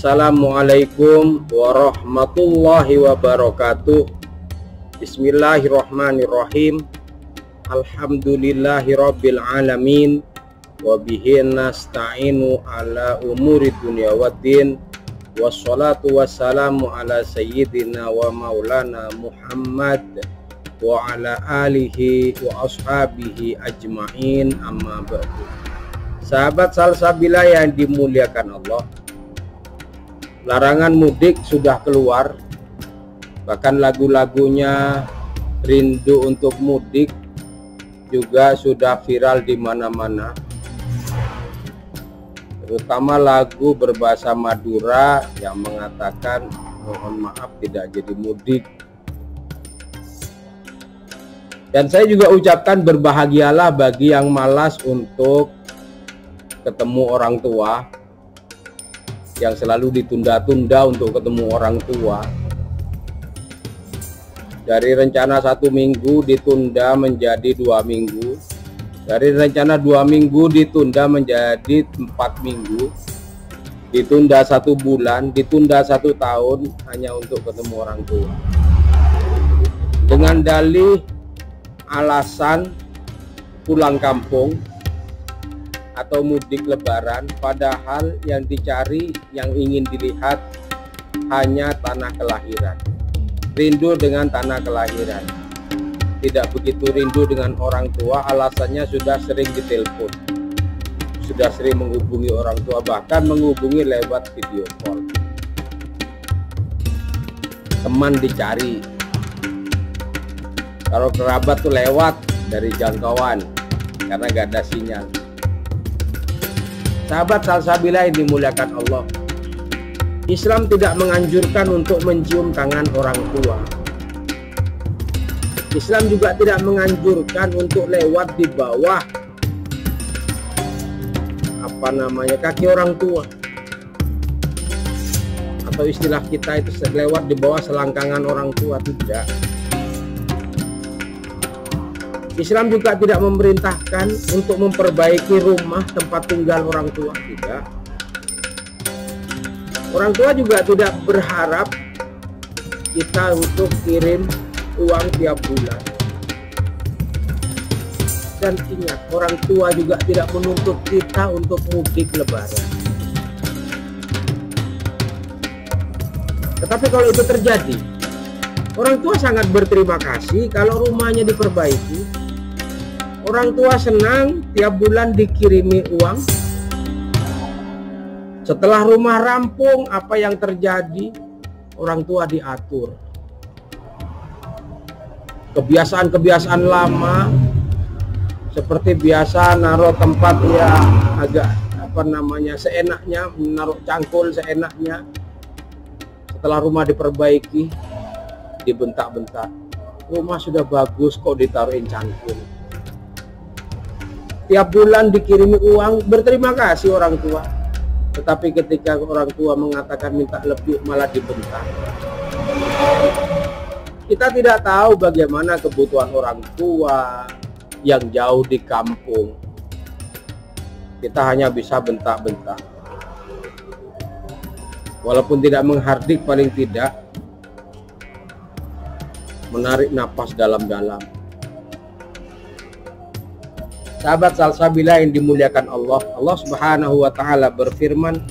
Assalamualaikum warahmatullahi wabarakatuh. Bismillahirrahmanirrahim. Alhamdulillahirabbil alamin. Wa bihi nasta'inu ala umuri dunya waddin. Wassalatu wassalamu ala sayyidina wa maulana Muhammad wa ala alihi wa ashabihi ajma'in, amma ba'du. Sahabat Salsabila yang dimuliakan Allah, larangan mudik sudah keluar, bahkan lagu-lagunya rindu untuk mudik juga sudah viral di mana-mana, terutama lagu berbahasa Madura yang mengatakan mohon maaf tidak jadi mudik. Dan saya juga ucapkan berbahagialah bagi yang malas untuk ketemu orang tua, yang selalu ditunda-tunda untuk ketemu orang tua. Dari rencana 1 minggu ditunda menjadi 2 minggu, dari rencana 2 minggu ditunda menjadi 4 minggu, ditunda 1 bulan, ditunda 1 tahun hanya untuk ketemu orang tua, dengan dalih alasan pulang kampung atau mudik lebaran, padahal yang dicari, yang ingin dilihat hanya tanah kelahiran. Rindu dengan tanah kelahiran, tidak begitu rindu dengan orang tua. Alasannya sudah sering ditelepon, sudah sering menghubungi orang tua, bahkan menghubungi lewat video call. Teman dicari, kalau kerabat tuh lewat dari jangkauan karena gak ada sinyal. Sahabat Salsabila yang dimuliakan Allah, Islam tidak menganjurkan untuk mencium tangan orang tua. Islam juga tidak menganjurkan untuk lewat di bawah kaki orang tua, atau istilah kita itu lewat di bawah selangkangan orang tua. Tidak. Islam juga tidak memerintahkan untuk memperbaiki rumah tempat tinggal orang tua. Tidak. Orang tua juga tidak berharap kita untuk kirim uang tiap bulan. Dan ingat, orang tua juga tidak menuntut kita untuk mudik lebaran. Tetapi kalau itu terjadi, orang tua sangat berterima kasih kalau rumahnya diperbaiki. Orang tua senang tiap bulan dikirimi uang. Setelah rumah rampung, apa yang terjadi? Orang tua diatur. Kebiasaan-kebiasaan lama, seperti biasa naruh tempat ya agak seenaknya, menaruh cangkul seenaknya. Setelah rumah diperbaiki, dibentak-bentak. Rumah sudah bagus kok ditaruhin cangkul. Tiap bulan dikirimi uang, berterima kasih orang tua. Tetapi ketika orang tua mengatakan minta lebih, malah dibentak. Kita tidak tahu bagaimana kebutuhan orang tua yang jauh di kampung. Kita hanya bisa bentak-bentak. Walaupun tidak menghardik, paling tidak menarik napas dalam-dalam. Sahabat Salsabila yang dimuliakan Allah, Allah Subhanahu wa taala berfirman,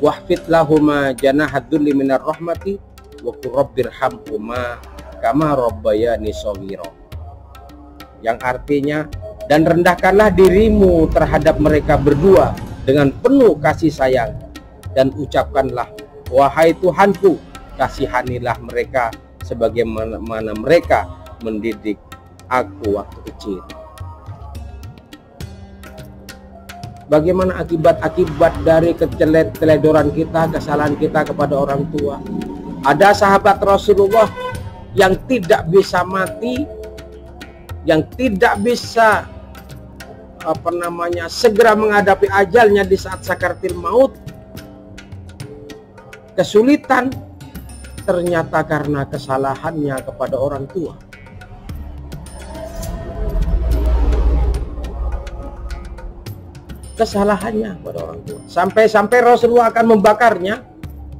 "Wahfid lahuma janahadzulli minar rahmati wa qur rabbirhamhuma kama rabbayani shaghira." Yang artinya, dan rendahkanlah dirimu terhadap mereka berdua dengan penuh kasih sayang, dan ucapkanlah, wahai Tuhanku, kasihanilah mereka sebagaimana mereka mendidik aku waktu kecil. Bagaimana akibat-akibat dari keteledoran kita, kesalahan kita kepada orang tua? Ada sahabat Rasulullah yang tidak bisa mati, yang tidak bisa segera menghadapi ajalnya di saat sakaratil maut. Kesulitan ternyata karena kesalahannya kepada orang tua. kesalahannya pada orang tua. Sampai-sampai Rasulullah akan membakarnya,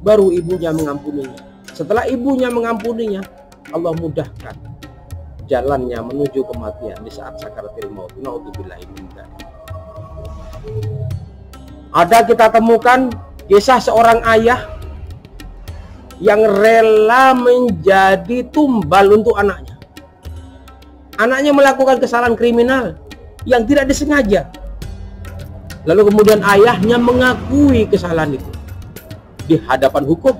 baru ibunya mengampuninya. Setelah ibunya mengampuninya, Allah mudahkan jalannya menuju kematian di saat sakaratul maut. Naudzubillahi min dzalik. Ada kita temukan kisah seorang ayah yang rela menjadi tumbal untuk anaknya. Anaknya melakukan kesalahan kriminal yang tidak disengaja. Lalu kemudian ayahnya mengakui kesalahan itu di hadapan hukum.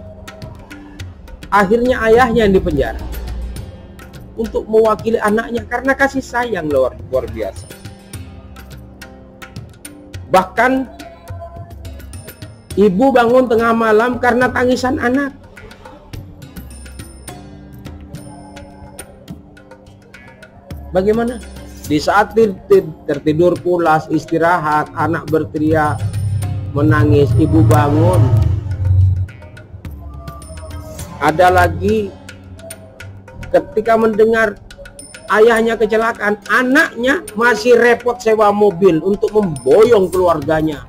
Akhirnya ayahnya yang dipenjara untuk mewakili anaknya karena kasih sayang luar biasa. Bahkan ibu bangun tengah malam karena tangisan anak. Bagaimana? Di saat tertidur pulas, istirahat, anak berteriak, menangis, ibu bangun. Ada lagi ketika mendengar ayahnya kecelakaan, anaknya masih repot sewa mobil untuk memboyong keluarganya.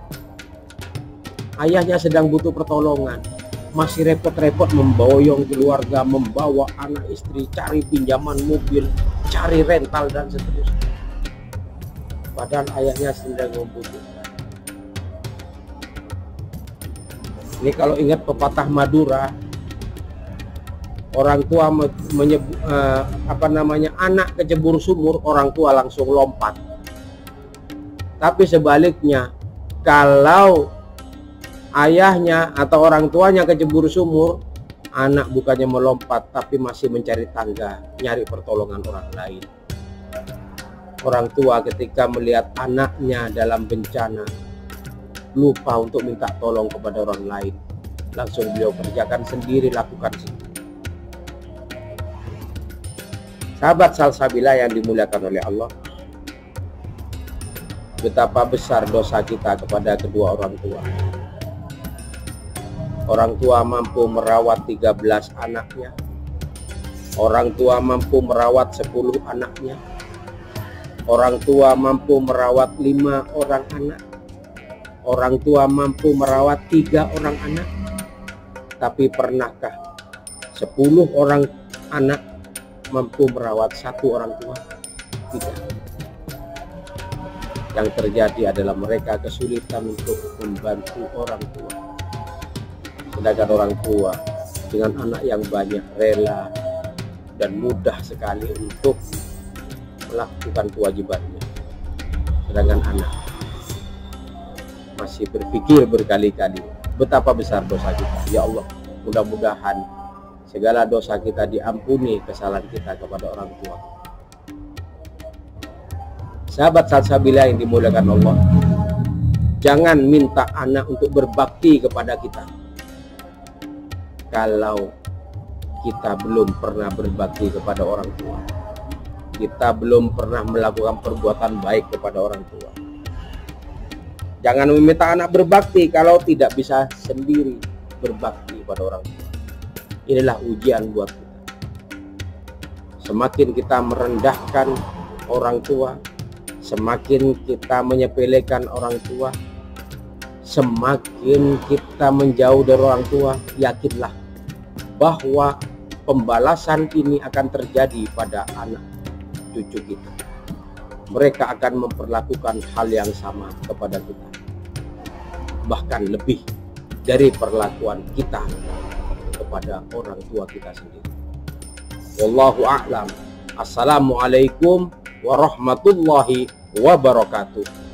Ayahnya sedang butuh pertolongan, masih repot-repot memboyong keluarga, membawa anak istri, cari pinjaman mobil, cari rental dan seterusnya. Padahal ayahnya sedang membutuhkan. Ini kalau ingat pepatah Madura, orang tua menyebut anak kecebur sumur, orang tua langsung lompat. Tapi sebaliknya, kalau ayahnya atau orang tuanya kecebur sumur, anak bukannya melompat tapi masih mencari tangga, nyari pertolongan orang lain. Orang tua ketika melihat anaknya dalam bencana, lupa untuk minta tolong kepada orang lain, langsung beliau kerjakan sendiri, lakukan sendiri. Sahabat salsabila yang dimuliakan oleh Allah, betapa besar dosa kita kepada kedua orang tua. Orang tua mampu merawat 13 anaknya. Orang tua mampu merawat 10 anaknya. Orang tua mampu merawat 5 orang anak. Orang tua mampu merawat 3 orang anak. Tapi pernahkah 10 orang anak mampu merawat 1 orang tua? Tidak. Yang terjadi adalah mereka kesulitan untuk membantu orang tua. Sedangkan orang tua dengan anak yang banyak rela dan mudah sekali untuk melakukan kewajibannya. Sedangkan anak masih berpikir berkali-kali betapa besar dosa kita. Ya Allah, mudah-mudahan segala dosa kita diampuni, kesalahan kita kepada orang tua. Sahabat salsabila yang dimuliakan Allah, jangan minta anak untuk berbakti kepada kita kalau kita belum pernah berbakti kepada orang tua. Kita belum pernah melakukan perbuatan baik kepada orang tua. Jangan meminta anak berbakti kalau tidak bisa sendiri berbakti pada orang tua. Inilah ujian buat kita. Semakin kita merendahkan orang tua, semakin kita menyepelekan orang tua, semakin kita menjauh dari orang tua, yakinlah bahwa pembalasan ini akan terjadi pada anak cucu kita. Mereka akan memperlakukan hal yang sama kepada kita, bahkan lebih dari perlakuan kita kepada orang tua kita sendiri. Wallahu a'lam. Assalamualaikum warahmatullahi wabarakatuh.